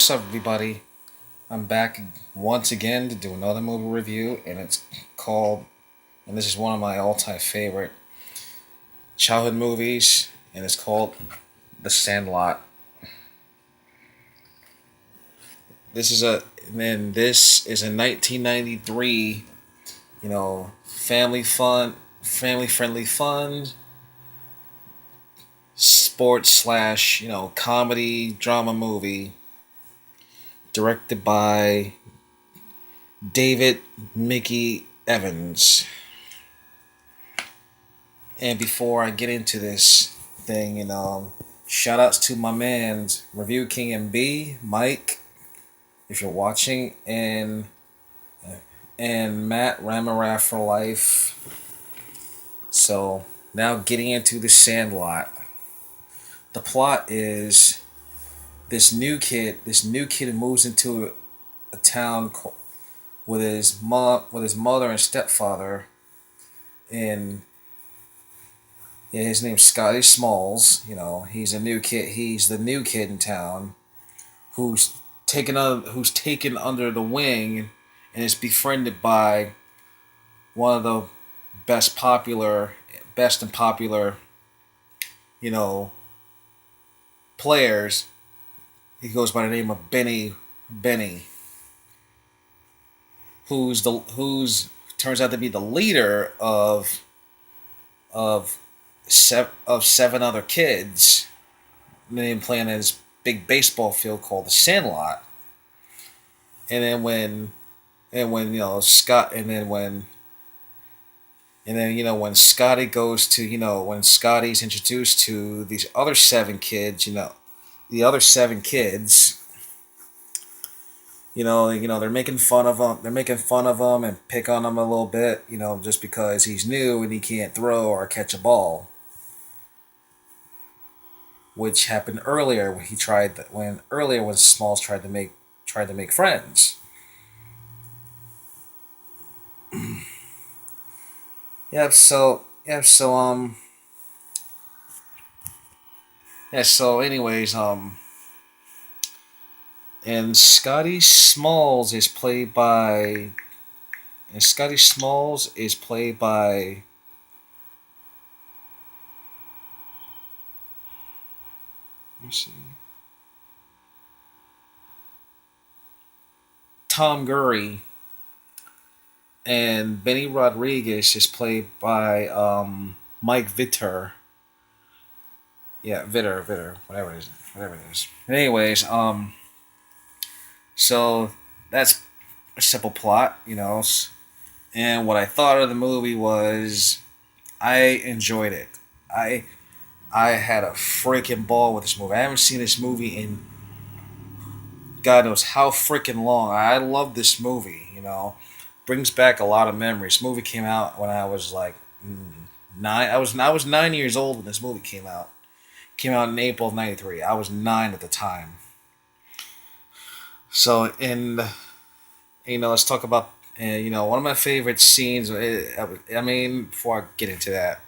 What's up, everybody? I'm back once again to do another movie review, and it's called, and this is one of my all-time favorite childhood movies, and it's called The Sandlot. This is a, and this is a 1993, family friendly fun, sports slash, comedy drama movie, directed by David Mickey Evans. And before I get into this thing, shout outs to my man's Review King and B, Mike, if you're watching, and Matt Ramarath for life. So now getting into the Sandlot. The plot is this new kid moves into a town with his mother and stepfather, and yeah, his name's Scotty Smalls. He's a new kid. He's the new kid in town who's taken under the wing and is befriended by one of the best and popular, you know, players. He goes by the name of Benny, who's turns out to be the leader of seven other kids. And then playing in this big baseball field called the Sandlot. And then when Scott and then when Scotty goes to when Scotty's introduced to these other seven kids, the other seven kids, they're making fun of him. They're making fun of him and pick on him a little bit, just because he's new and he can't throw or catch a ball, which happened earlier when Smalls tried to make friends. Anyways, and Scotty Smalls is played by, let me see, Tom Gurry, and Benny Rodriguez is played by Mike Vitter. Yeah, Vitter, whatever it is. Anyways, so that's a simple plot. And what I thought of the movie was I enjoyed it. I I had a freaking ball with this movie. I haven't seen this movie in God knows how freaking long. I love this movie. Brings back a lot of memories. This movie came out when I was like nine. I was 9 years old when this movie came out. Came out in April of '93. I was 9 at the time. So, let's talk about one of my favorite scenes. Before I get into that,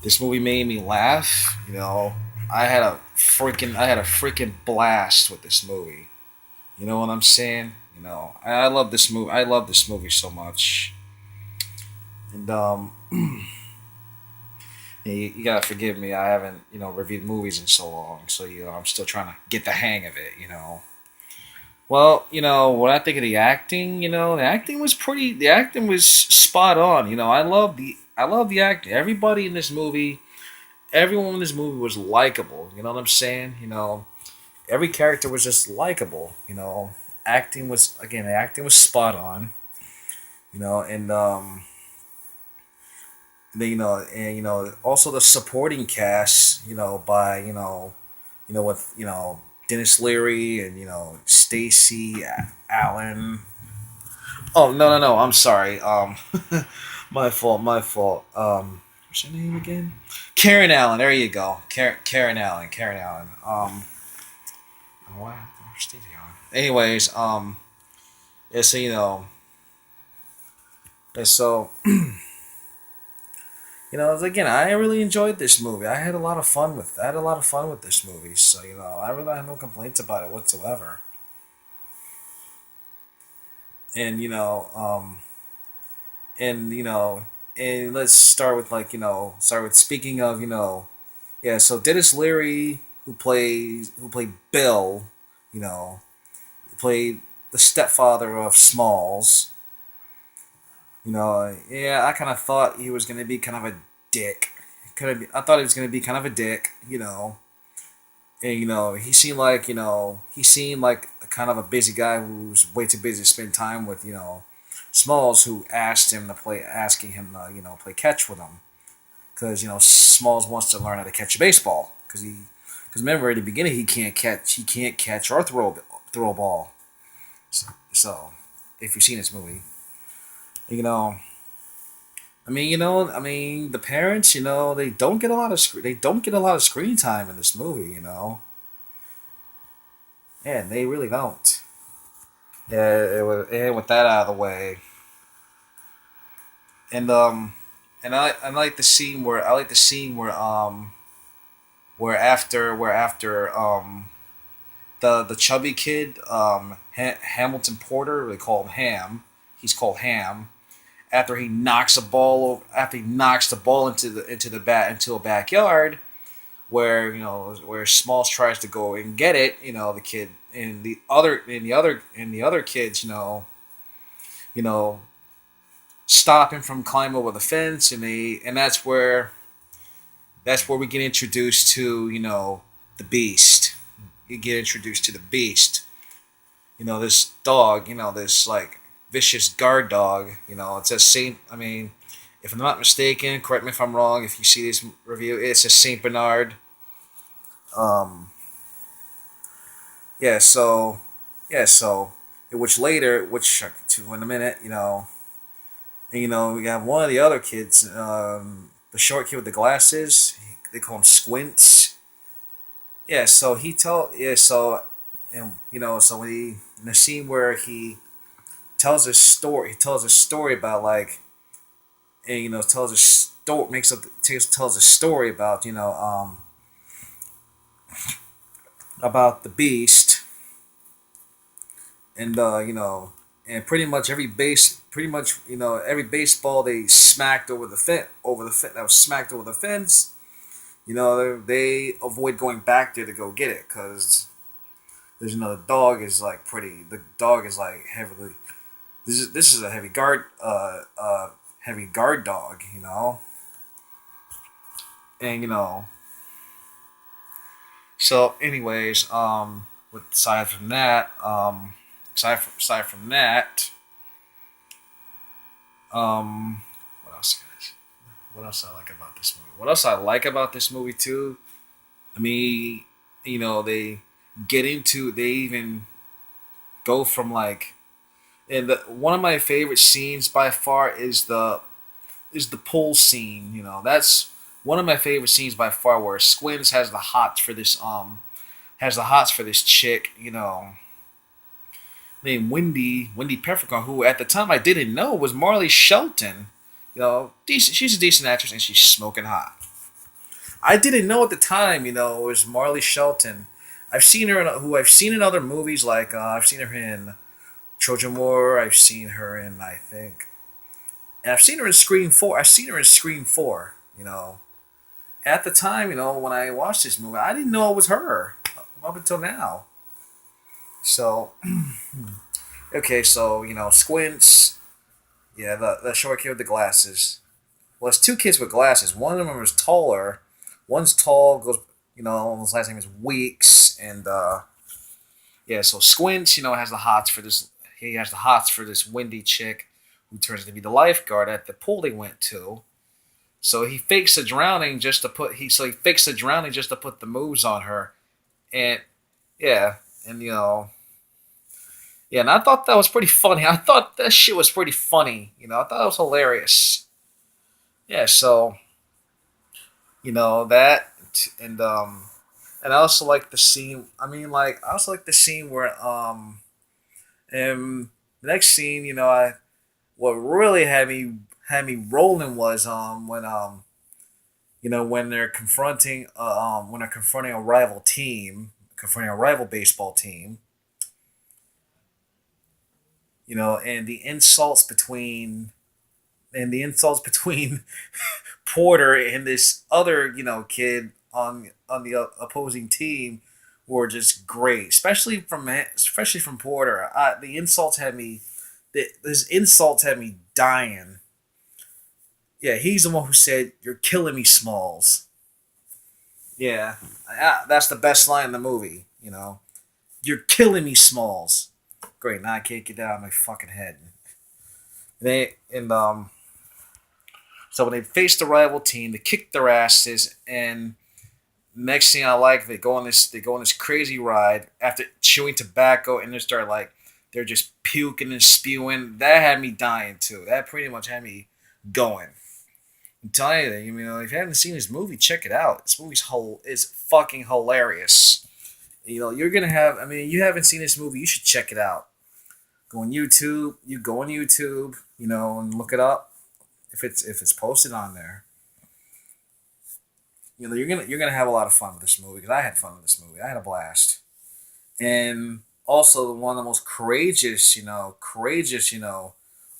this movie made me laugh. I had a freaking blast with this movie. You know what I'm saying? I love this movie. I love this movie so much. And you gotta forgive me. I haven't reviewed movies in so long, so I'm still trying to get the hang of it. Well, when I think of the acting, the acting was spot on. I love the acting. Everyone in this movie was likable. You know what I'm saying? Every character was just likable. The acting was spot on. And also the supporting cast. By with Dennis Leary and Stacy Allen. Oh, no, no, no! I'm sorry. My fault. My fault. What's her name again? Karen Allen. There you go. Karen Allen. Karen Allen. Oh, wow. Where's Stevie on? Anyways, yeah. So yeah, so again, I really enjoyed this movie. I had a lot of fun with. I had a lot of fun with this movie. So I really have no complaints about it whatsoever. And and and let's start with start with speaking of yeah. So Dennis Leary, who played Bill, you know, played the stepfather of Smalls. Yeah, I kind of thought he was gonna be kind of a dick. I thought he was gonna be kind of a dick, and he seemed like a kind of a busy guy who's way too busy to spend time with Smalls, who asking him to play catch with him because Smalls wants to learn how to catch a baseball because remember at the beginning he can't catch or throw a ball. So if you've seen this movie, you know the parents, they don't get a lot of screen time in this movie, and they really don't. Yeah, and with that out of the way, and I like the scene where after the chubby kid Hamilton Porter, they call him Ham. He's called Ham. After he knocks the ball into a backyard where Smalls tries to go and get it, the kid and the other kids, you know, stop him from climbing over the fence, and that's where we get introduced to the Beast. You get introduced to the Beast. This dog. This like vicious guard dog. It's a Saint. I mean, if I'm not mistaken, correct me if I'm wrong. If you see this review, it's a Saint Bernard. Um, yeah. So, yeah. So, which to in a minute, and we have one of the other kids, the short kid with the glasses. They call him Squints. Yeah. So he told. Yeah. So, and so when he in the scene where he tells a story about like, and tells a story, tells a story about about the Beast, and and every baseball they smacked over the fence that was smacked over the fence. They avoid going back there to go get it because there's another dog is like pretty. The dog is like heavily. This is a heavy guard dog, and So, anyways, with aside from that, um, what else, guys? What else I like about this movie? What else I like about this movie too? I mean, they they even go from like, and one of my favorite scenes by far is the pool scene. That's one of my favorite scenes by far, where Squints has the hots for this chick, named Wendy Peppercorn, who at the time I didn't know was Marley Shelton. Decent. She's a decent actress, and she's smoking hot. I didn't know at the time, it was Marley Shelton. I've seen in other movies, like I've seen her in Trojan War. I've seen her in, I think, and I've seen her in Scream 4. I've seen her in Scream 4. At the time, when I watched this movie, I didn't know it was her up until now. So, okay, so, Squints, yeah, the short kid with the glasses. Well, it's two kids with glasses. One of them is taller. One's tall, his last name is Weeks, and, yeah, so Squints, he has the hots for this windy chick who turns to be the lifeguard at the pool they went to. So he fakes a drowning just to put he fakes a drowning just to put the moves on her, and yeah, and yeah, and I thought that was pretty funny. I thought that shit was pretty funny. I thought it was hilarious. Yeah, so that, and and I also like the scene. I mean, like I also like the scene where and the next scene, what really had me rolling was when When they're confronting a rival team, confronting a rival baseball team, and the insults between Porter and this other kid on the opposing team were just great, especially from Porter. The insults had me. These insults had me dying. Yeah, he's the one who said, "You're killing me, Smalls." Yeah, that's the best line in the movie. You're killing me, Smalls. Great, now I can't get that out of my fucking head. So when they face the rival team, they kick their asses, and next thing I like, they go on this crazy ride after chewing tobacco, and they're just puking and spewing. That had me dying too. That pretty much had me going. I'm telling you, if you haven't seen this movie, check it out. This movie's whole is fucking hilarious. You're gonna have. I mean, you haven't seen this movie, you should check it out. Go on YouTube. You go on YouTube, and look it up if it's posted on there. You're gonna have a lot of fun with this movie because I had fun with this movie. I had a blast, and also one of the most courageous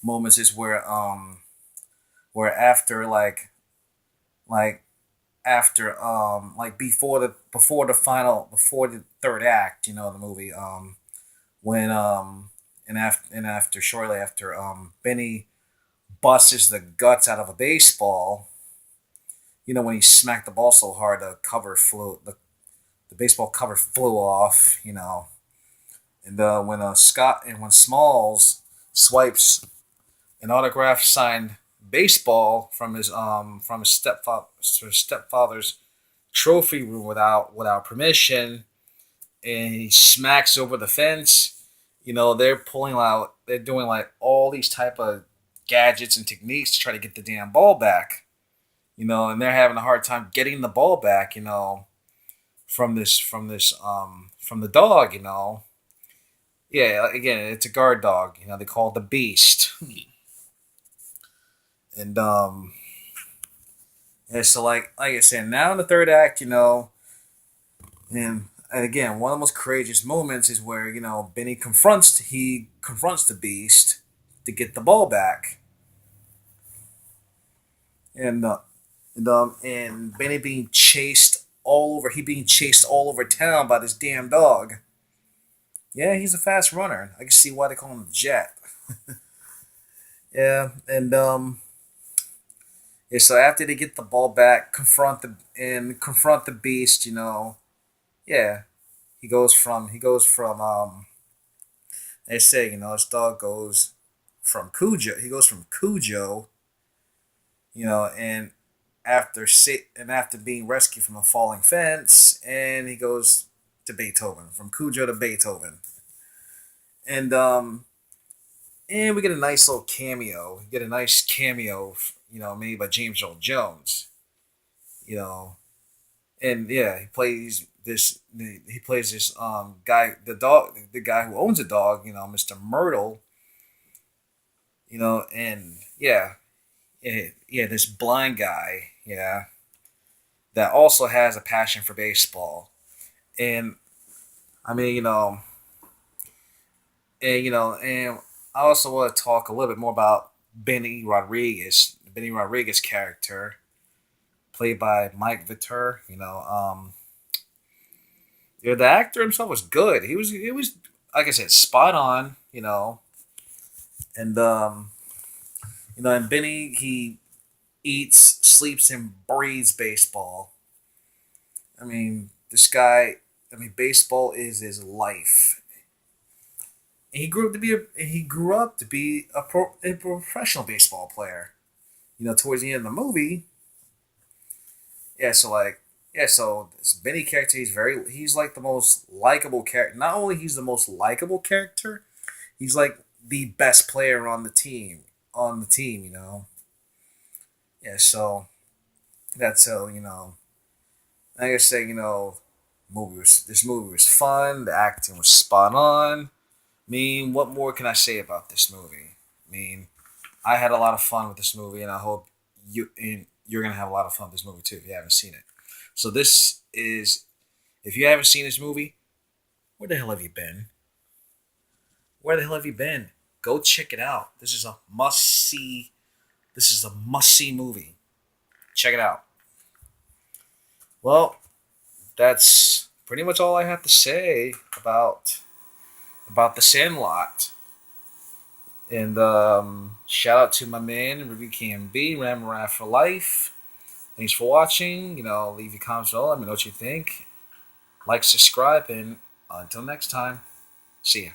moments is where like before the third act, of the movie, when and after shortly after Benny busts the guts out of a baseball. When he smacked the ball so hard the baseball cover flew off. When Smalls swipes an autograph signed baseball from his stepfather's trophy room without permission, and he smacks over the fence. They're doing like all these type of gadgets and techniques to try to get the damn ball back. And they're having a hard time getting the ball back. From the dog. Yeah, again, it's a guard dog. They call it the Beast. And yeah, so like I said, now in the third act, and again, one of the most courageous moments is where Benny confronts the Beast to get the ball back, and Benny being chased all over town by this damn dog. Yeah, he's a fast runner. I can see why they call him the Jet. Yeah, and yeah. So after they get the ball back, confront the Beast. Yeah, he goes from they say this dog goes from Cujo. He goes from Cujo, and after being rescued from a falling fence, and he goes to Beethoven, from Cujo to Beethoven, and we get a nice little cameo. We get a nice cameo, made by James Earl Jones, you know, and yeah, he plays this guy, the guy who owns a dog, Mr. Myrtle, and yeah, this blind guy, yeah, that also has a passion for baseball. And I mean, and I also want to talk a little bit more about Benny Rodriguez character, played by Mike Vitter. Yeah, the actor himself was good. He was like I said, spot on. And Benny, he eats, sleeps, and breathes baseball. I mean, this guy. I mean, baseball is his life. And he grew up to be a professional baseball player. Towards the end of the movie, yeah. So this Benny character, he's like the most likable character. Not only he's the most likable character, he's like the best player on the team. Yeah. So that's so like I say, this movie was fun. The acting was spot on. I mean, what more can I say about this movie? I mean, I had a lot of fun with this movie, and I hope you're gonna have a lot of fun with this movie too if you haven't seen it. So this is, if you haven't seen this movie, where the hell have you been? Where the hell have you been? Go check it out. This is a must see. This is a must see movie. Check it out. Well, that's pretty much all I have to say about the Sandlot. And shout out to my man Review KMB, Ramraf for life. Thanks for watching. Leave your comments below. Let me know what you think. Like, subscribe, and until next time, see ya.